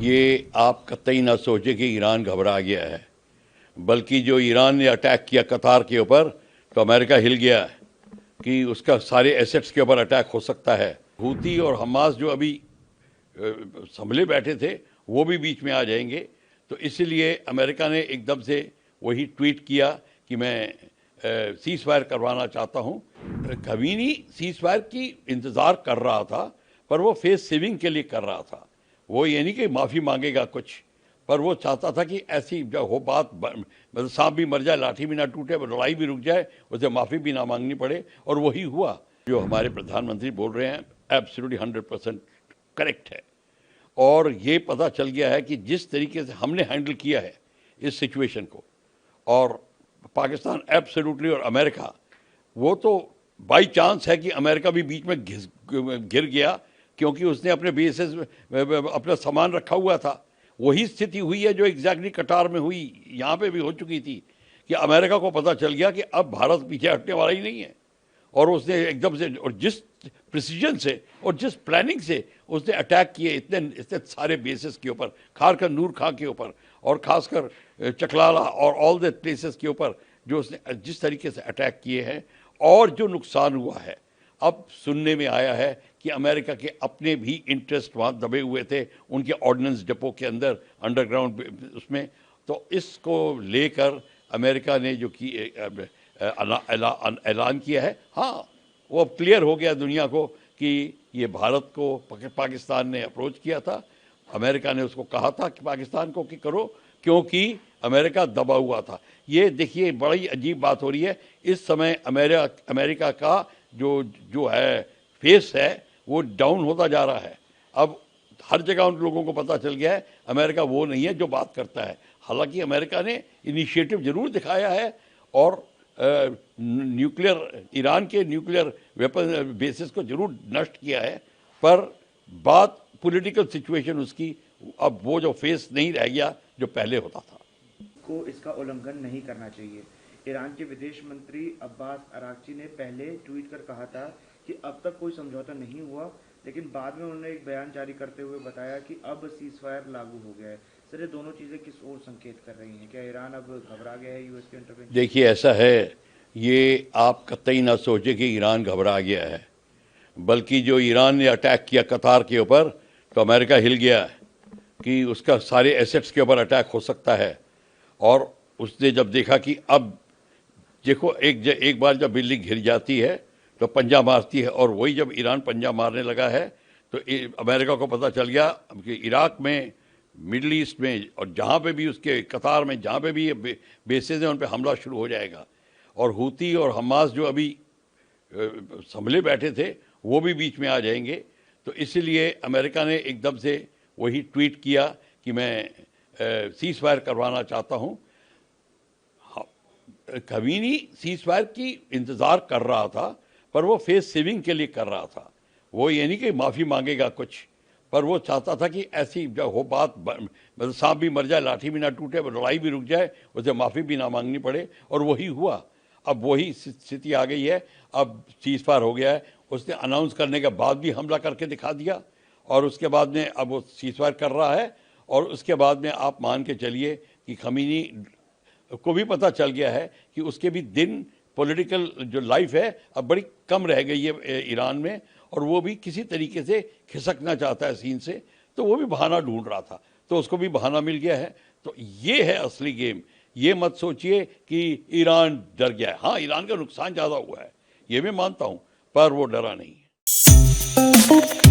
ये आप कतई ना सोचे कि ईरान घबरा गया है, बल्कि जो ईरान ने अटैक किया कतार के ऊपर, तो अमेरिका हिल गया है कि उसका सारे एसेट्स के ऊपर अटैक हो सकता है। हूती और हमास जो अभी संभले बैठे थे वो भी बीच में आ जाएंगे। तो इसलिए अमेरिका ने एकदम से वही ट्वीट किया कि मैं सीज फायर करवाना चाहता हूँ। खमीनी सीज फायर की इंतज़ार कर रहा था, पर वो फेस सेविंग के लिए कर रहा था। वो ये नहीं कि माफ़ी मांगेगा कुछ, पर वो चाहता था कि ऐसी जब हो बात, मतलब सांप भी मर जाए लाठी भी ना टूटे, लड़ाई भी रुक जाए, उसे माफ़ी भी ना मांगनी पड़े, और वही हुआ। जो हमारे प्रधानमंत्री बोल रहे हैं एब्सोल्युटली 100% करेक्ट है। और ये पता चल गया है कि जिस तरीके से हमने हैंडल किया है इस सिचुएशन को, और पाकिस्तान एब्सोल्युटली, और अमेरिका, वो तो बाई चांस है कि अमेरिका भी बीच में घिर गया, क्योंकि उसने अपने बेसेस अपना सामान रखा हुआ था। वही स्थिति हुई है जो एग्जैक्टली कतार में हुई, यहाँ पे भी हो चुकी थी, कि अमेरिका को पता चल गया कि अब भारत पीछे हटने वाला ही नहीं है, और उसने एकदम से, और जिस प्रिसीजन से और जिस प्लानिंग से उसने अटैक किए इतने सारे बेसिस के ऊपर, खारकर नूर खां के ऊपर, और ख़ासकर चकलाला और ऑल द प्लेसेस के ऊपर, जो उसने जिस तरीके से अटैक किए हैं, और जो नुकसान हुआ है। अब सुनने में आया है कि अमेरिका के अपने भी इंटरेस्ट वहाँ दबे हुए थे उनके ऑर्डिनेंस डिपो के अंदर, अंडरग्राउंड उसमें। तो इसको लेकर अमेरिका ने जो कि ऐलान किया है, हाँ, वो अब क्लियर हो गया दुनिया को कि ये भारत को पाकिस्तान ने अप्रोच किया था। अमेरिका ने उसको कहा था कि पाकिस्तान को कि करो, क्योंकि अमेरिका दबा हुआ था। ये देखिए बड़ी अजीब बात हो रही है इस समय। अमेरिका का जो है फेस है वो डाउन होता जा रहा है। अब हर जगह उन लोगों को पता चल गया है अमेरिका वो नहीं है जो बात करता है। हालांकि अमेरिका ने इनिशिएटिव जरूर दिखाया है, और न्यूक्लियर, ईरान के न्यूक्लियर वेपन बेसिस को जरूर नष्ट किया है, पर बात पॉलिटिकल सिचुएशन उसकी, अब वो जो फेस नहीं रह गया जो पहले होता था। को इसका उल्लंघन नहीं करना चाहिए। ईरान के विदेश मंत्री अब्बास अरागची ने पहले ट्वीट कर कहा था कि अब तक कोई समझौता नहीं हुआ, लेकिन बाद में उन्होंने एक बयान जारी करते हुए बताया कि अब सीज फायर लागू हो गया है। सर, ये दोनों चीज़ें किस ओर संकेत कर रही हैं? क्या ईरान अब घबरा गया है यूएस के इंटरवेंशन? देखिए ऐसा है, ये आप कतई ना सोचे कि ईरान घबरा गया है, बल्कि जो ईरान ने अटैक किया कतार के ऊपर, तो अमेरिका हिल गया है कि उसका सारे एसेट्स के ऊपर अटैक हो सकता है। और उसने जब देखा कि अब देखो, एक बार जब बिल्ली घिर जाती है तो पंजा मारती है, और वही जब ईरान पंजा मारने लगा है तो अमेरिका को पता चल गया कि इराक में, मिडल ईस्ट में, और जहाँ पे भी उसके कतार में जहाँ पे भी ये बेसेस हैं उन पे हमला शुरू हो जाएगा। और हूती और हमास जो अभी संभले बैठे थे वो भी बीच में आ जाएंगे। तो इसलिए अमेरिका ने एकदम से वही ट्वीट किया कि मैं सीज फायर करवाना चाहता हूँ। खमीनी सीज फायर की इंतज़ार कर रहा था, पर वो फेस सेविंग के लिए कर रहा था। वो ये नहीं कि माफ़ी मांगेगा कुछ, पर वो चाहता था कि ऐसी जब हो बात, मतलब सांप भी मर जाए लाठी भी ना टूटे, लड़ाई भी रुक जाए, उसे माफ़ी भी ना मांगनी पड़े, और वही हुआ। अब वही स्थिति आ गई है। अब सीज फायर हो गया है। उसने अनाउंस करने के बाद भी हमला करके दिखा दिया, और उसके बाद में अब वो सीज फायर कर रहा है। और उसके बाद में आप मान के चलिए कि खमीनी को भी पता चल गया है कि उसके भी दिन, पॉलिटिकल जो लाइफ है अब बड़ी कम रह गई है ईरान में, और वो भी किसी तरीके से खिसकना चाहता है सीन से। तो वो भी बहाना ढूंढ रहा था, तो उसको भी बहाना मिल गया है। तो ये है असली गेम। ये मत सोचिए कि ईरान डर गया है। हाँ, ईरान का नुकसान ज़्यादा हुआ है, ये मैं मानता हूँ, पर वो डरा नहीं है।